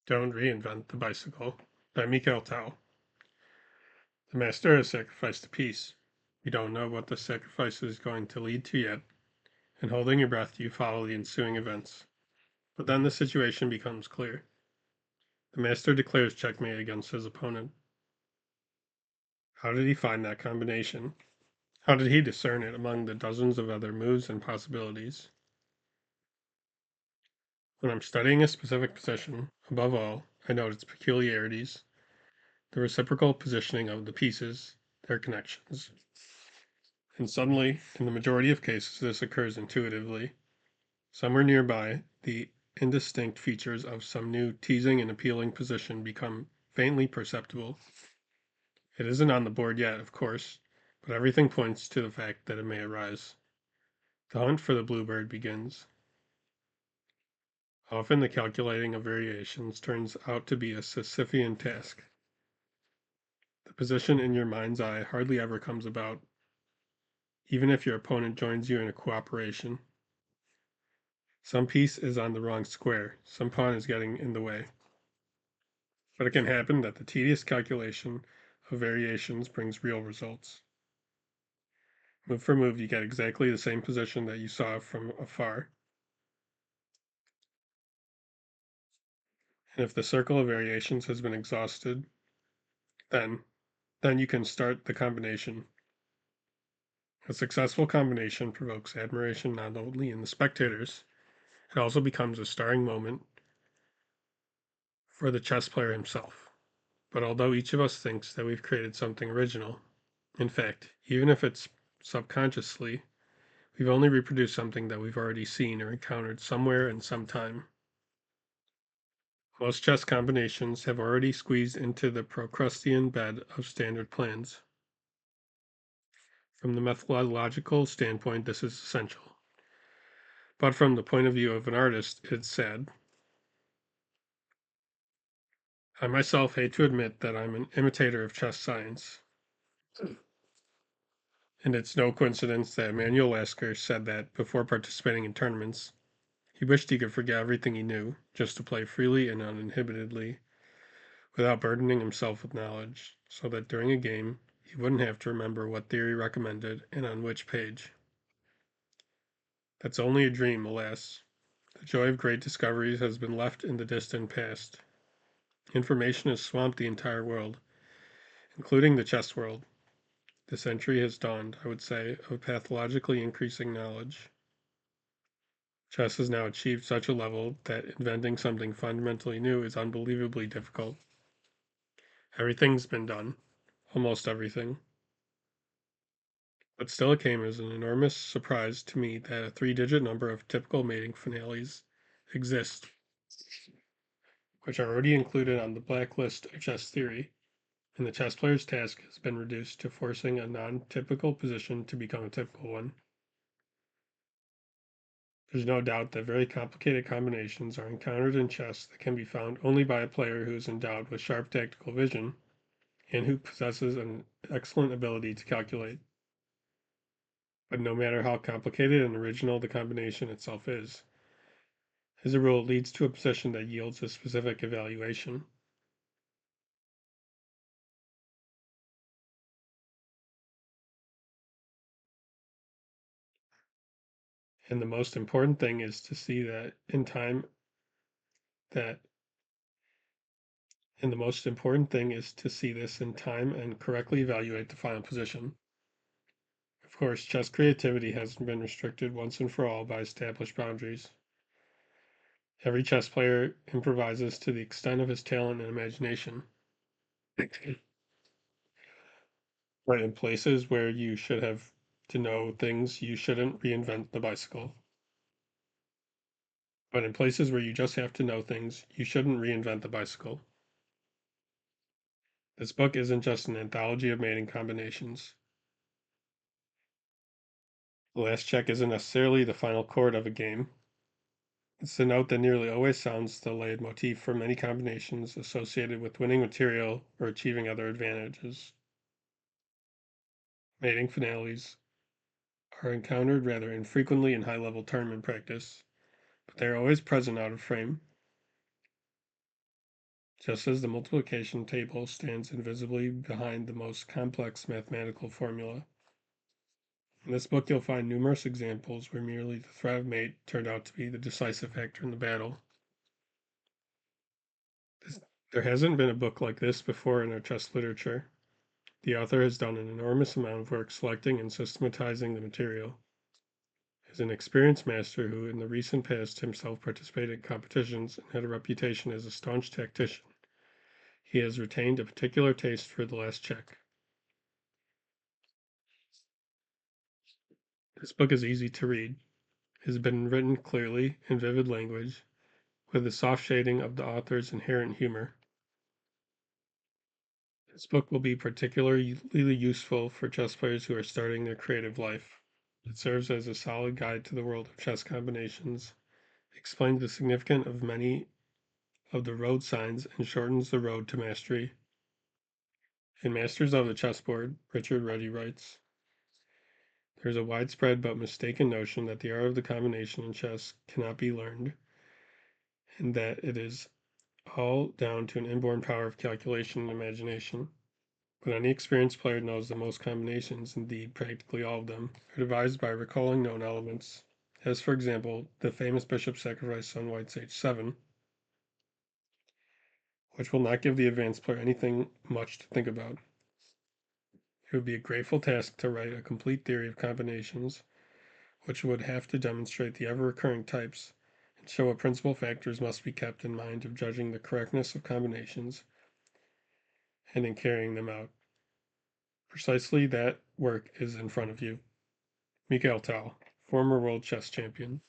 Don't Reinvent the Bicycle by Mikhail Tal. The master has sacrificed a piece. You don't know what the sacrifice is going to lead to yet, and holding your breath, you follow the ensuing events. But then the situation becomes clear. The master declares checkmate against his opponent. How did he find that combination? How did he discern it among the dozens of other moves and possibilities? When I'm studying a specific position, above all, I note its peculiarities, the reciprocal positioning of the pieces, their connections. And suddenly, in the majority of cases, this occurs intuitively. Somewhere nearby, the indistinct features of some new teasing and appealing position become faintly perceptible. It isn't on the board yet, of course, but everything points to the fact that it may arise. The hunt for the bluebird begins. Often the calculating of variations turns out to be a Sisyphean task. The position in your mind's eye hardly ever comes about, even if your opponent joins you in a cooperation. Some piece is on the wrong square, some pawn is getting in the way. But it can happen that the tedious calculation of variations brings real results. Move for move, you get exactly the same position that you saw from afar. And if the circle of variations has been exhausted, then then you can start the combination. A successful combination provokes admiration not only in the spectators, it also becomes a starring moment for the chess player himself. But although each of us thinks that we've created something original, in fact, even if it's subconsciously, we've only reproduced something that we've already seen or encountered somewhere in some time. Most chess combinations have already squeezed into the Procrustean bed of standard plans. From the methodological standpoint, this is essential. But from the point of view of an artist, it's sad. I myself hate to admit that I'm an imitator of chess science. And it's no coincidence that Emanuel Lasker said that before participating in tournaments, he wished he could forget everything he knew, just to play freely and uninhibitedly, without burdening himself with knowledge, so that during a game he wouldn't have to remember what theory recommended and on which page. That's only a dream, alas. The joy of great discoveries has been left in the distant past. Information has swamped the entire world, including the chess world. The century has dawned, I would say, of pathologically increasing knowledge. Chess has now achieved such a level that inventing something fundamentally new is unbelievably difficult. Everything's been done, almost everything. But still, it came as an enormous surprise to me that a 3-digit number of typical mating finales exist, which are already included on the blacklist of chess theory, and the chess player's task has been reduced to forcing a non-typical position to become a typical one. There's no doubt that very complicated combinations are encountered in chess that can be found only by a player who is endowed with sharp tactical vision and who possesses an excellent ability to calculate. But no matter how complicated and original the combination itself is, as a rule, it leads to a position that yields a specific evaluation. And the most important thing is to see that in time that and the most important thing is to see this in time and correctly evaluate the final position. Of course, chess creativity hasn't been restricted once and for all by established boundaries. Every chess player improvises to the extent of his talent and imagination. But in places where you should have to know things, you shouldn't reinvent the bicycle. But in places where you just have to know things, you shouldn't reinvent the bicycle. This book isn't just an anthology of mating combinations. The last check isn't necessarily the final chord of a game. It's the note that nearly always sounds the leitmotif for many combinations associated with winning material or achieving other advantages. Mating finales are encountered rather infrequently in high-level tournament practice, but they are always present out of frame. just as the multiplication table stands invisibly behind the most complex mathematical formula. In this book, you'll find numerous examples where merely the threat of mate turned out to be the decisive factor in the battle. There hasn't been a book like this before in our chess literature. The author has done an enormous amount of work selecting and systematizing the material. As an experienced master who in the recent past himself participated in competitions and had a reputation as a staunch tactician, he has retained a particular taste for the last check. This book is easy to read. It has been written clearly in vivid language, with the soft shading of the author's inherent humor. This book will be particularly useful for chess players who are starting their creative life. It serves as a solid guide to the world of chess combinations, explains the significance of many of the road signs, and shortens the road to mastery. In Masters of the Chessboard, Richard Ruddy writes, there is a widespread but mistaken notion that the art of the combination in chess cannot be learned, and that it is all down to an inborn power of calculation and imagination. But any experienced player knows that most combinations, indeed practically all of them, are devised by recalling known elements, as for example, the famous bishop sacrifice on white's h7, which will not give the advanced player anything much to think about. It would be a grateful task to write a complete theory of combinations, which would have to demonstrate the ever-recurring types and show what principal factors must be kept in mind of judging the correctness of combinations and in carrying them out. Precisely that work is in front of you. Mikhail Tal, former world chess champion.